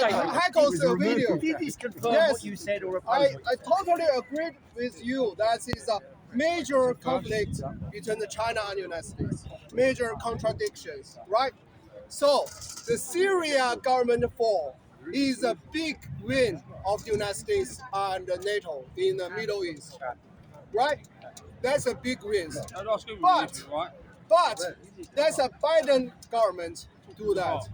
Heiko's video. Did this confirm Yes. what you said or I oppose what you said? totally agree with you. That is a major conflict between the China and United States. Major contradictions, right? So the Syria government fall is a big win of the United States and NATO in the Middle East, right? That's a big win. But that's a Biden government to do that.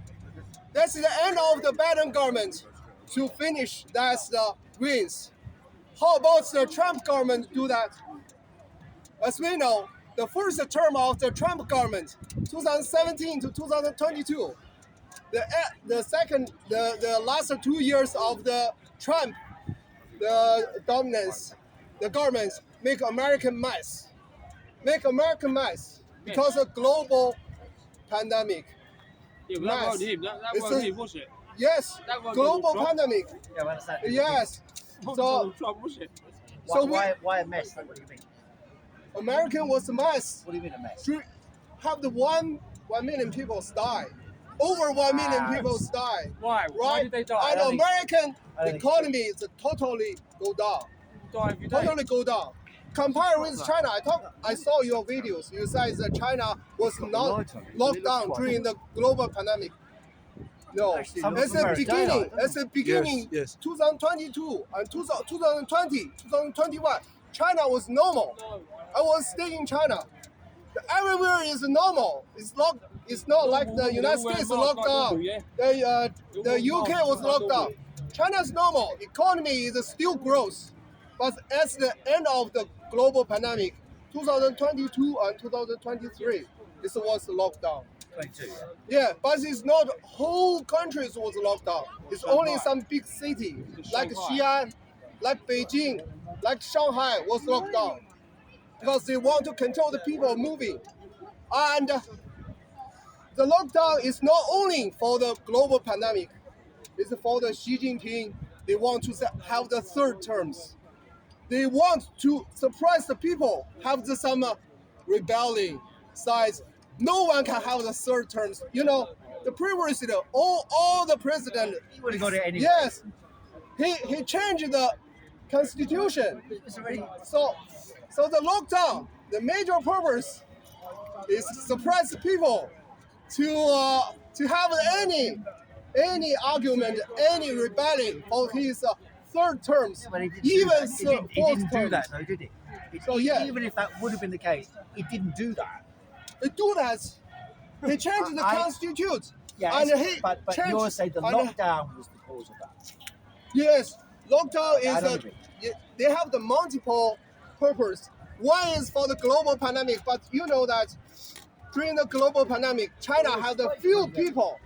That's the end of the Biden government to finish. That's the wins. How about the Trump government do that? As we know, the first term of the Trump government, 2017 to 2022, the last 2 years of the Trump, the dominance, the governments make American mess, because of global pandemic. Yeah, but that wasn't him. That wasn't him, was it? Yes, That wasn't global Donald Trump. pandemic. Yeah, I understand. Yes. Not So Donald Trump, was it? Why, so we- why a mess? What do you mean? American was a mess. What do you mean a mess? Have the 1 million people die. Over 1 million people die. Why? Why Right? did they die? And don't think- American I don't think economy is totally go down. Die every day. Totally go down. Compared with China, I saw your videos. You said that China was not locked down during the global pandemic. No, Some it's of the them are beginning. dying. It's the beginning. Yes. 2022 and 2020, 2021. China was normal. I was staying in China. Everywhere is normal. It's not like the United States locked down. The UK was locked down. China's normal. Economy is still growth. But at the end of the global pandemic, 2022 and 2023, this was locked down. 22. Yeah, but it's not whole countries was locked down. It's only some big city like Xi'an, like Beijing, like Shanghai was locked down because they want to control the people moving. And the lockdown is not only for the global pandemic, it's for the Xi Jinping. They want to have the third terms. They want to surprise the people, have some rebelling sides. No one can have the third terms. You know, the previous, all the president. You would have got it anyway. Yes, he changed the constitution. It's already. So the lockdown, the major purpose is suppress people to have any argument, any rebellion for his third terms, But he didn't even he fourth didn't do terms. that, though, did he? So, yeah. Even if that would have been the case, he didn't do that. They do that. He changed the I- constitution. Yes, And he but changed- you're saying the and- lockdown was the cause of that. Yes, lockdown I is don't agree. they have the multiple purpose. One is for the global pandemic, but you know that during the global pandemic, China had a few people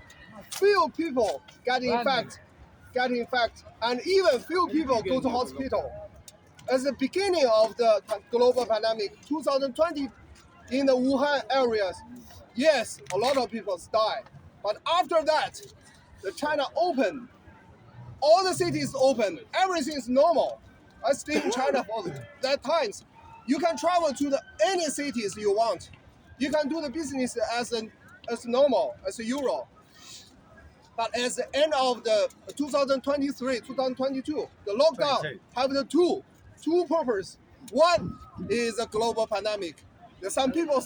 get infected, and even few people go to hospital. At the beginning of the global pandemic, 2020, in the Wuhan areas, yes, a lot of people died. But after that, the China opened. All the cities open. Everything is normal. I stayed in China for that times. You can travel to any cities you want. You can do the business as normal, as Euro. But at the end of the 2023, 2022, the lockdown 22. have the two purpose. One is a global pandemic. Some people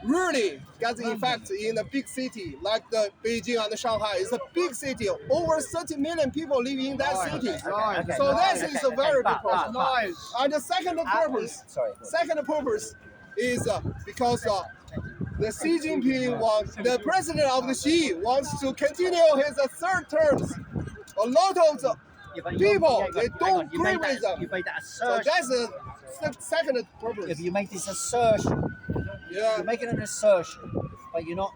really get infected in a big city like the Beijing and Shanghai. It's a big city. Over 30 million people live in that city. Okay, So that is a very big but- problem. And the second purpose, Sorry. is because the Xi Jinping the president of the Xi wants to continue his third terms. A lot of the Yeah, but people, but they hang don't on, you agree made with that, them. you made that So assertion. that's the second Yeah, purpose. but you make this assertion. Yeah. You're making an assertion, but you're not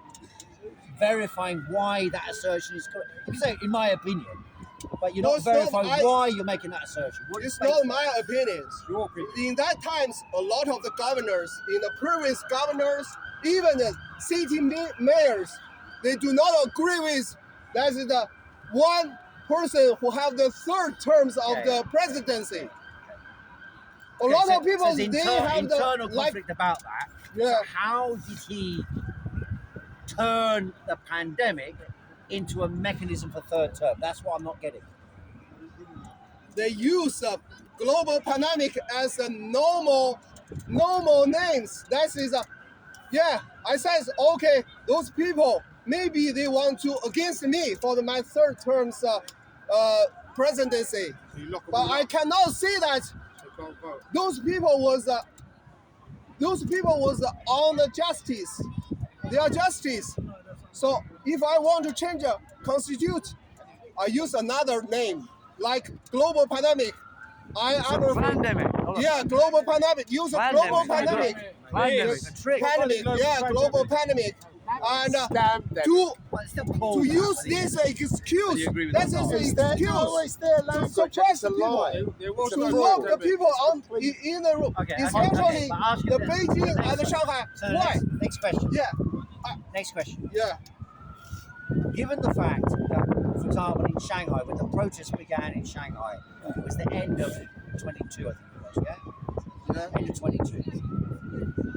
verifying why that assertion is correct. You can say, in my opinion, but you're No, not it's not. verifying why you're making that assertion. What is It's not my opinions. Your opinion. In that times, a lot of the governors, in the previous governors, even the city mayors, they do not agree with that is the one person who have the third terms of the presidency. A lot of people, there's they have internal the like, conflict about that. yeah. So how did he turn the pandemic into a mechanism for third term? That's what I'm not getting. They use global pandemic as a normal names. That is yeah. I said okay. Those people maybe they want to against me for my third term's presidency, So you lock 'em but all I up, cannot see that so can't vote. those people was on the justice. They are justice. So if I want to change a constitute, I use another name like global pandemic. Pandemic. Yeah, global pandemic. Use a global pandemic. Pandemic. A trick. Pandemic. Yeah, global pandemic. And to Well, it's still to called use that. this excuse, You agree with that is that? an excuse to suppress the people. They will To start lock the pandemic. people in the room, Okay, especially but ask you the then. Beijing and the Shanghai. So Why? next question. Yeah, Next question. yeah. Given the fact that, for example, in Shanghai, when the protests began in Shanghai, it was the end of 22, I think it was, yeah? End of 22.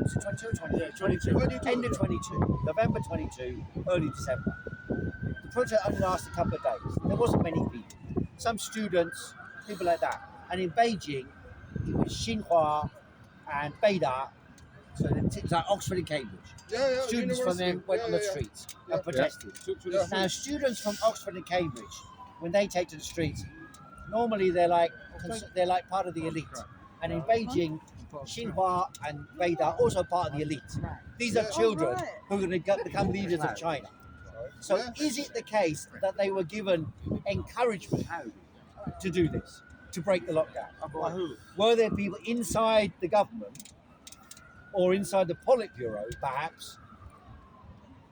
Was it 22 or 23? 22. End of 22. November 22, early December. The protest only lasted a couple of days. There wasn't many people. Some students, people like that. And in Beijing, it was Xinhua and Beida, so it's like Oxford and Cambridge. Yeah, Students from them went on the streets and protested. To Yeah. the Now, students from Oxford and Cambridge, when they take to the streets, normally they're like part of the elite. And in Beijing, Xinhua and Beida are also part of the elite. These are children who are going to become leaders of China. So, is it the case that they were given encouragement to do this, to break the lockdown? By who? Were there people inside the government or inside the Politburo, perhaps,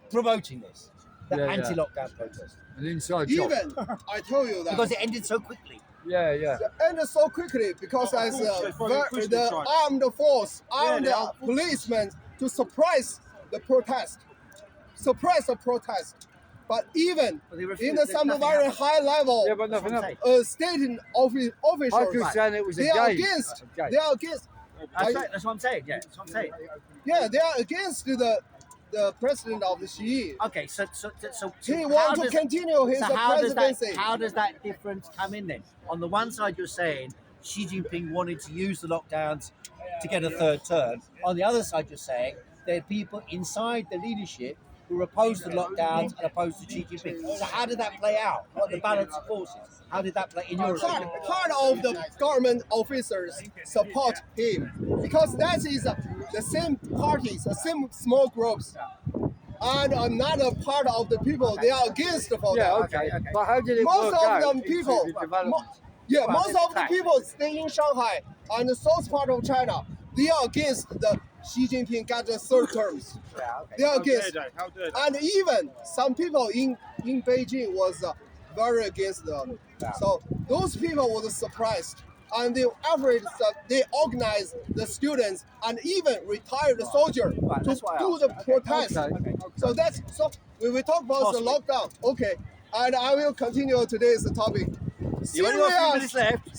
promoting this, the anti-lockdown protest? An inside job. Even I told you that. Because it ended so quickly. Yeah, yeah. It ended so quickly because Oh, as of course, that's why they pushed it, the China. armed force, armed they are. policemen to suppress the protest, But even But they refused. in There's some nothing very happened. high level Yeah, but That's nothing what I'm else. saying. state How can you officials, say it was a they are game? against. A game. They are against. That's what I'm saying. Yeah, that's what I'm saying. Yeah, they are against the president of the Xi. Okay, so He how wants to does- continue his so presidency. how does that difference come in then? On the one side, you're saying Xi Jinping wanted to use the lockdowns to get a third term. On the other side, you're saying there are people inside the leadership who are opposed to lockdowns and opposed to Xi Jinping. So how did that play out? What the balance of forces? How did that play in your opinion? Part of the government officers support him because that is the same parties, the same small groups, and another part of the people they are against for Yeah, that. okay. okay. But how did it Most work of out them into people, the development? Yeah, Well, most it's of the fact. people stay in Shanghai and the south part of China. They are against the Xi Jinping got the third terms. Yeah, okay. They are How dare against, they? How dare they? and even some people in Beijing was very against them. Yeah. So those people were surprised, and they afraid that they organized the students and even retired soldiers Right, to that's why I do asked. the Okay, protest. okay. So that's so we will talk about the Possibly. lockdown. Okay, and I will continue today's topic. You only got a few minutes Syria, left.